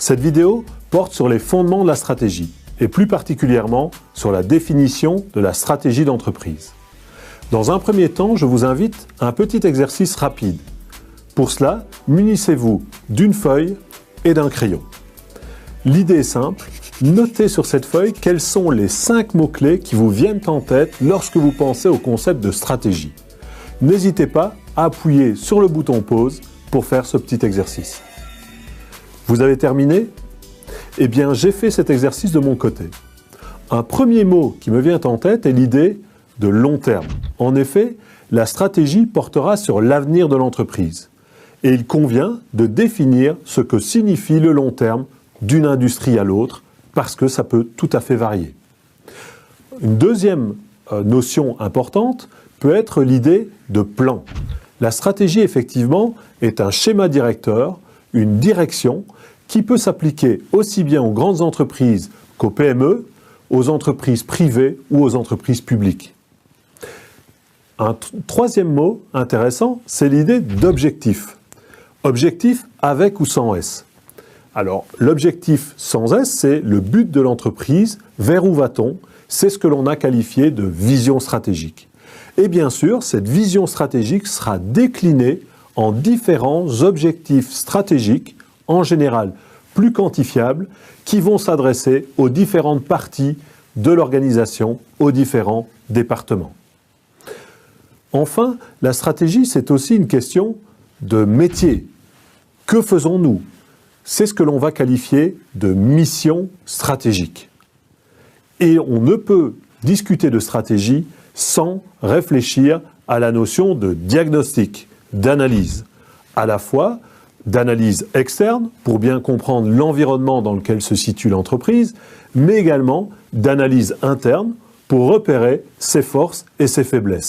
Cette vidéo porte sur les fondements de la stratégie, et plus particulièrement sur la définition de la stratégie d'entreprise. Dans un premier temps, je vous invite à un petit exercice rapide. Pour cela, munissez-vous d'une feuille et d'un crayon. L'idée est simple, notez sur cette feuille quels sont les 5 mots-clés qui vous viennent en tête lorsque vous pensez au concept de stratégie. N'hésitez pas à appuyer sur le bouton pause pour faire ce petit exercice. Vous avez terminé? Eh bien, j'ai fait cet exercice de mon côté. Un premier mot qui me vient en tête est l'idée de long terme. En effet, la stratégie portera sur l'avenir de l'entreprise. Et il convient de définir ce que signifie le long terme d'une industrie à l'autre, parce que ça peut tout à fait varier. Une deuxième notion importante peut être l'idée de plan. La stratégie, effectivement, est un schéma directeur, une direction qui peut s'appliquer aussi bien aux grandes entreprises qu'aux PME, aux entreprises privées ou aux entreprises publiques. Un troisième mot intéressant, c'est l'idée d'objectif. Objectif avec ou sans S. Alors, l'objectif sans S, c'est le but de l'entreprise, vers où va-t-on? C'est ce que l'on a qualifié de vision stratégique. Et bien sûr, cette vision stratégique sera déclinée en différents objectifs stratégiques, en général plus quantifiables, qui vont s'adresser aux différentes parties de l'organisation, aux différents départements. Enfin, la stratégie, c'est aussi une question de métier. Que faisons-nous? C'est ce que l'on va qualifier de mission stratégique. Et on ne peut discuter de stratégie sans réfléchir à la notion de diagnostic, d'analyse, à la fois d'analyse externe pour bien comprendre l'environnement dans lequel se situe l'entreprise, mais également d'analyse interne pour repérer ses forces et ses faiblesses.